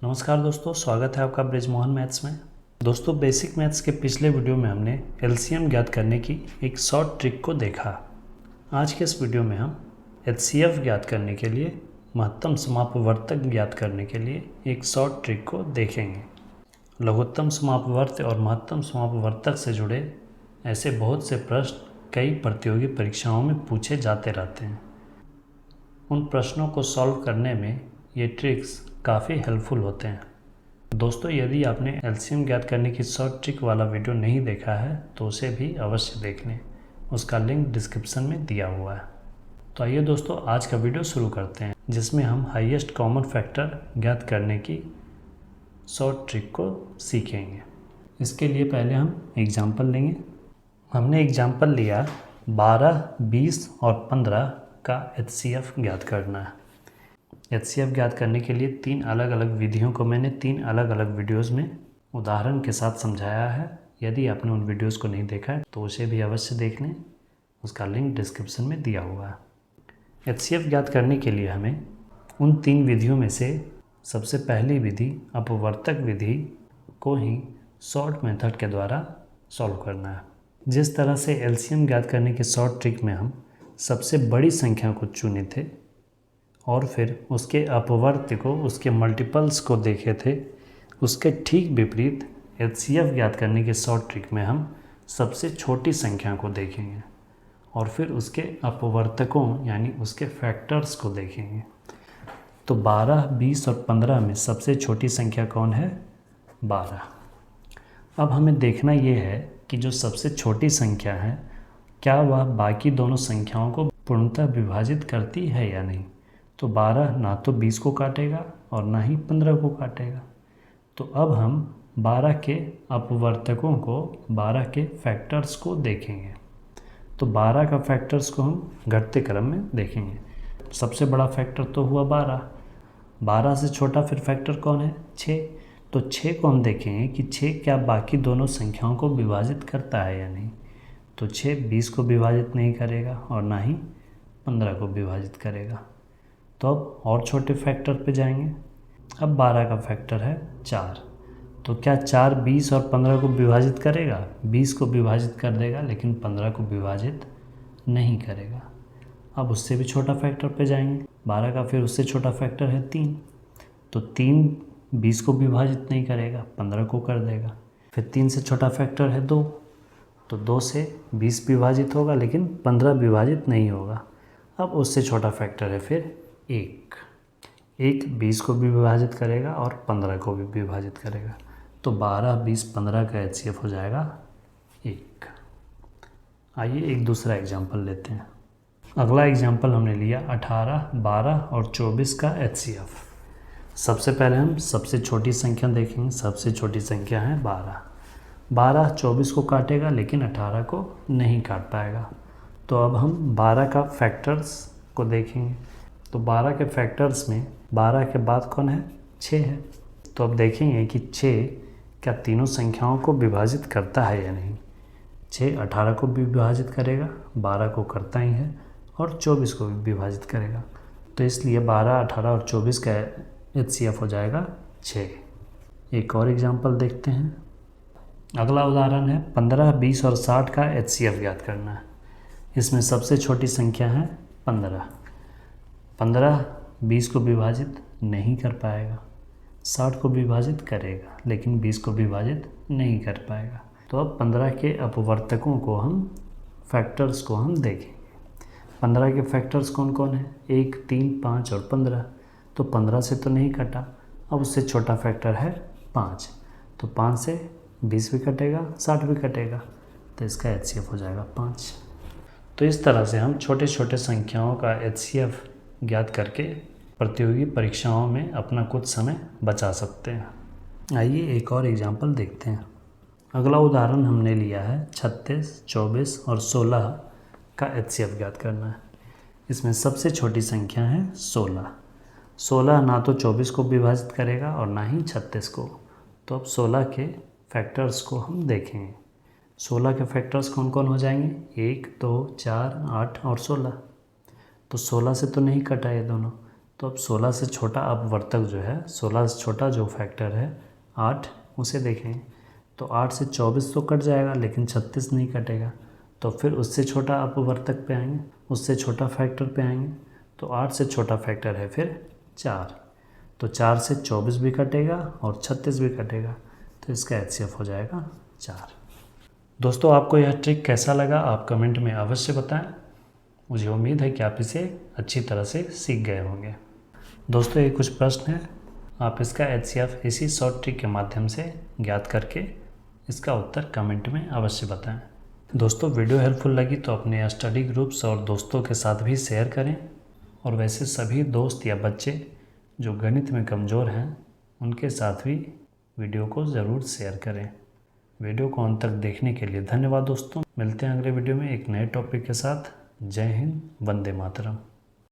नमस्कार दोस्तों, स्वागत है आपका ब्रिजमोहन मैथ्स में। दोस्तों, बेसिक मैथ्स के पिछले वीडियो में हमने एलसीएम ज्ञात करने की एक शॉर्ट ट्रिक को देखा। आज के इस वीडियो में हम एचसीएफ ज्ञात करने के लिए, महत्तम समापवर्तक ज्ञात करने के लिए एक शॉर्ट ट्रिक को देखेंगे। लघुत्तम समापवर्त और महत्तम समापवर्तक से जुड़े ऐसे बहुत से प्रश्न कई प्रतियोगी परीक्षाओं में पूछे जाते रहते हैं। उन प्रश्नों को सॉल्व करने में ये ट्रिक्स काफ़ी हेल्पफुल होते हैं। दोस्तों, यदि आपने एलसीएम ज्ञात करने की शॉर्ट ट्रिक वाला वीडियो नहीं देखा है तो उसे भी अवश्य देख लें, उसका लिंक डिस्क्रिप्शन में दिया हुआ है। तो आइए दोस्तों, आज का वीडियो शुरू करते हैं, जिसमें हम हाईएस्ट कॉमन फैक्टर ज्ञात करने की शॉर्ट ट्रिक को सीखेंगे। इसके लिए पहले हम एग्जाम्पल लेंगे। हमने एग्जाम्पल लिया 12, 20 और 15 का एचसीएफ ज्ञात करना है। एचसीएफ ज्ञात करने के लिए 3 अलग अलग विधियों को मैंने 3 अलग अलग वीडियोस में उदाहरण के साथ समझाया है। यदि आपने उन वीडियोस को नहीं देखा है तो उसे भी अवश्य देख लें, उसका लिंक डिस्क्रिप्शन में दिया हुआ है। एचसीएफ ज्ञात करने के लिए हमें उन 3 विधियों में से सबसे पहली विधि अपवर्तक विधि को ही शॉर्ट मेथड के द्वारा सॉल्व करना है। जिस तरह से एलसीएम ज्ञात करने की शॉर्ट ट्रिक में हम सबसे बड़ी संख्या को चुने थे और फिर उसके अपवर्त्य को, उसके मल्टीपल्स को देखे थे, उसके ठीक विपरीत एचसीएफ ज्ञात करने की शॉर्ट ट्रिक में हम सबसे छोटी संख्या को देखेंगे और फिर उसके अपवर्तकों यानी उसके फैक्टर्स को देखेंगे। तो 12, 20 और 15 में सबसे छोटी संख्या कौन है? 12। अब हमें देखना ये है कि जो सबसे छोटी संख्या है, क्या वह बाकी दोनों संख्याओं को पूर्णतः विभाजित करती है या नहीं। तो 12 ना तो 20 को काटेगा और ना ही 15 को काटेगा। तो अब हम 12 के अपवर्तकों को, 12 के फैक्टर्स को देखेंगे। तो 12 का फैक्टर्स को हम घटते क्रम में देखेंगे। सबसे बड़ा फैक्टर तो हुआ 12। 12 से छोटा फिर फैक्टर कौन है? 6। तो 6 को हम देखेंगे कि 6 क्या बाकी दोनों संख्याओं को विभाजित करता है या नहीं। तो 6 20 को विभाजित नहीं करेगा और ना ही 15 को विभाजित करेगा। तो अब और छोटे फैक्टर पे जाएंगे। अब 12 का फैक्टर है 4। तो क्या 4 20 और 15 को विभाजित करेगा? 20 को विभाजित कर देगा लेकिन 15 को विभाजित नहीं करेगा। अब उससे भी छोटा फैक्टर पे जाएंगे। 12 का फिर उससे छोटा फैक्टर है 3। तो 3 20 को विभाजित नहीं करेगा, 15 को कर देगा। फिर 3 से छोटा फैक्टर है 2। तो 2 से 20 विभाजित होगा लेकिन 15 विभाजित नहीं होगा। अब उससे छोटा फैक्टर है फिर 1। 20 को भी विभाजित करेगा और 15 को भी विभाजित करेगा। तो 12, 20, 15 का एचसीएफ हो जाएगा 1। आइए एक दूसरा एग्जाम्पल लेते हैं। अगला एग्जाम्पल हमने लिया 18, 12 और 24 का एचसीएफ। सबसे पहले हम सबसे छोटी संख्या देखेंगे। सबसे छोटी संख्या है 12। 12 24 को काटेगा लेकिन 18 को नहीं काट पाएगा। तो अब हम 12 का फैक्टर्स को देखेंगे। तो 12 के फैक्टर्स में 12 के बाद कौन है? 6 है। तो अब देखेंगे कि 6 क्या तीनों संख्याओं को विभाजित करता है या नहीं। 6 18 को भी विभाजित करेगा, 12 को करता ही है और 24 को भी विभाजित करेगा। तो इसलिए 12, 18 और 24 का एचसीएफ हो जाएगा 6। एक और एग्जाम्पल देखते हैं। अगला उदाहरण है 15, 20 और 60 का एचसीएफ ज्ञात करना है। इसमें सबसे छोटी संख्या है 15। 15 20 को विभाजित नहीं कर पाएगा, 60 को विभाजित करेगा लेकिन 20 को विभाजित नहीं कर पाएगा। तो अब 15 के अपवर्तकों को हम, फैक्टर्स को हम देखेंगे। 15 के फैक्टर्स कौन कौन है? 1, 3, 5 और 15। तो 15 से तो नहीं कटा। अब उससे छोटा फैक्टर है 5। तो 5 से 20 भी कटेगा, 60 भी कटेगा। तो इसका एचसीएफ हो जाएगा 5। तो इस तरह से हम छोटे छोटे संख्याओं का एचसीएफ ज्ञात करके प्रतियोगी परीक्षाओं में अपना कुछ समय बचा सकते हैं। आइए एक और एग्जाम्पल देखते हैं। अगला उदाहरण हमने लिया है 36, 24 और 16 का एचसीएफ ज्ञात करना है। इसमें सबसे छोटी संख्या है 16। 16 ना तो 24 को विभाजित करेगा और ना ही 36 को। तो अब 16 के फैक्टर्स को हम देखेंगे। 16 के फैक्टर्स कौन कौन हो जाएंगे? 1, 2, 4, 8 और 16। तो 16 से तो नहीं कटा ये दोनों। तो अब 16 से छोटा अपवर्तक जो है, 16 से छोटा जो फैक्टर है 8, उसे देखेंगे। तो 8 से 24 तो कट जाएगा, लेकिन 36 नहीं कटेगा। तो फिर उससे छोटा अपवर्तक पे आएंगे, उससे छोटा फैक्टर पे आएंगे। तो 8 से छोटा फैक्टर है फिर 4। तो 4 से 24 भी कटेगा और 36 भी कटेगा, तो इसका HCF हो जाएगा 4। दोस्तों, आपको यह ट्रिक कैसा लगा आप कमेंट में अवश्य बताएं। मुझे उम्मीद है कि आप इसे अच्छी तरह से सीख गए होंगे। दोस्तों, ये कुछ प्रश्न हैं, आप इसका HCF इसी शॉर्ट ट्रिक के माध्यम से ज्ञात करके इसका उत्तर कमेंट में अवश्य बताएं। दोस्तों, वीडियो हेल्पफुल लगी तो अपने स्टडी ग्रुप्स और दोस्तों के साथ भी शेयर करें। और वैसे सभी दोस्त या बच्चे जो गणित में कमज़ोर हैं, उनके साथ भी वीडियो को ज़रूर शेयर करें। वीडियो को अंत तक देखने के लिए धन्यवाद दोस्तों। मिलते हैं अगले वीडियो में एक नए टॉपिक के साथ। जय हिंद, वंदे मातरम।